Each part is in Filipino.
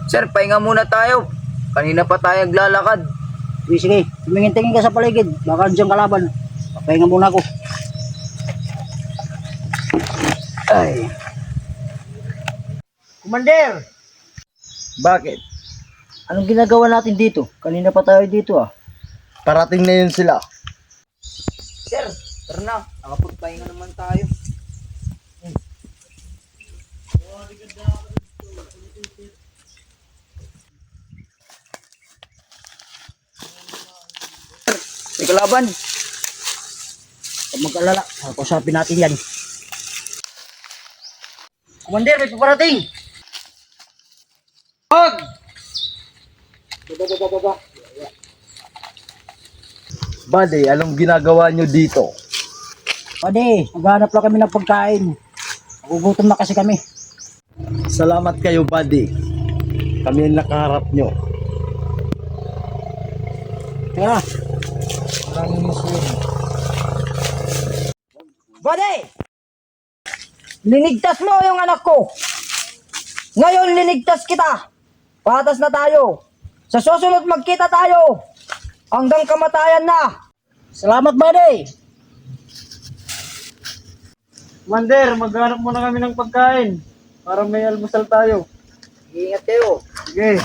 Sir, pahinga muna tayo. Kanina pa tayo naglalakad. Sige, tumingin-tingin ka sa paligid. Baka diyan kalaban. Papahinga muna ako. Ay. Commander! Bakit? Anong ginagawa natin dito? Kanina pa tayo dito ah. Parating na yun sila. Sir, tara na. Nakapagpahinga naman tayo. May kalaban. Huwag mag-alala. Kausapin natin yan. Commander, may paparating. Huwag! Baba. Buddy, anong ginagawa nyo dito? Pwede, maghanap lang kami ng pagkain. Nagugutom na kasi kami. Salamat kayo, buddy. Kami ang nakaharap nyo. Tara. Maraming musuhin. Buddy! Linigtas mo yung anak ko. Ngayon linigtas kita. Patas na tayo. Sa susunod magkita tayo. Hanggang kamatayan na. Salamat, buddy. Commander, maghanap muna kami ng pagkain para may almusal tayo. Ingat kayo. Sige.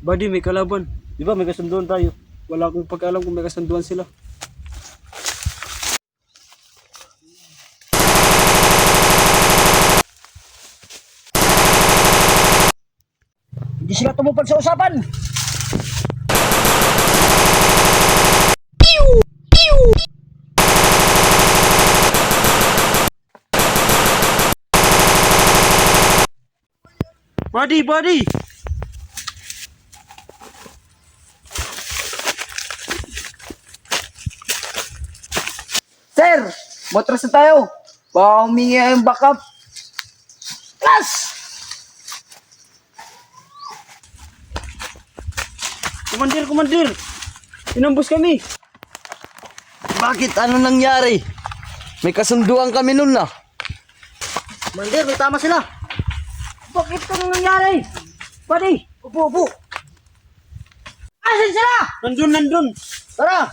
Buddy, may kalaban. Di ba may kasunduan tayo? Wala akong pag-alam kung may kasunduan sila. Hindi sila tumupad sa usapan. Buddy! Sir, matras na tayo. Baka humingi yung backup. Plus! Commander! Inambos kami. Bakit? Ano nangyari? May kasunduan kami nun na. Commander, may tama sila. Bakit ito nangyari? Buddy, upo. Asan sila? Nandun. Tara!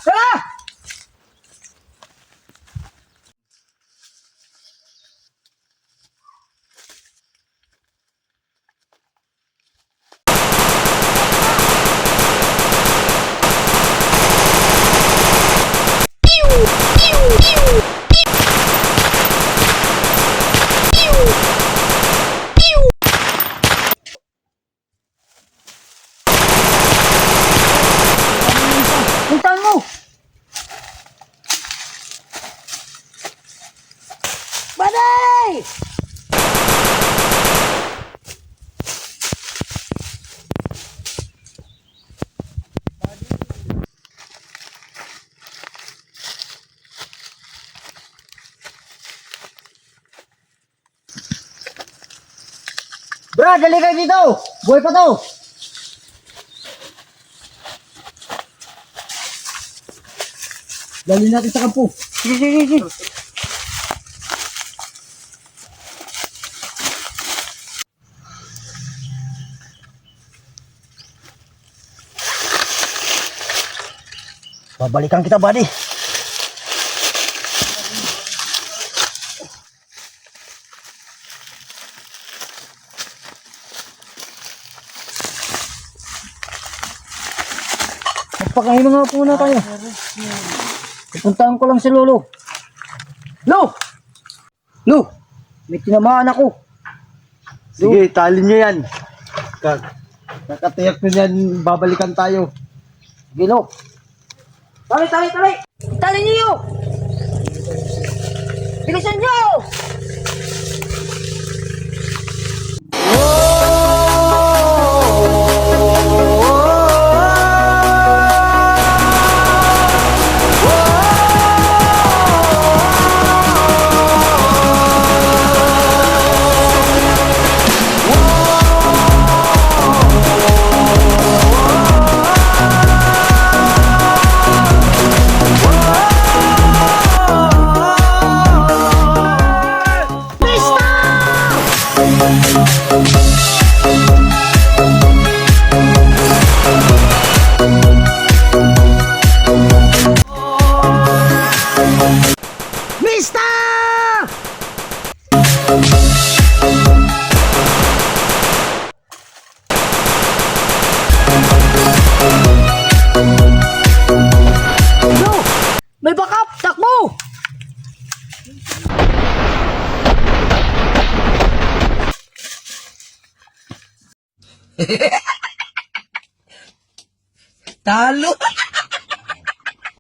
Puntahan mo! Buddy! Brad, dali kayo dito! Buhay pa to! Dali natin sa kampo. Sige. Babalikan kita, buddy. Magpakain nga po na tayo. Pupuntahan ko lang si Lolo. Lo! May tinamaan ako. Sige, tali nyo yan. Nakatiyak nyo yan, babalikan tayo. Gilo. Tali! Tali niyo! Bilisan niyo! Yo! May backup! Takbo! Talo!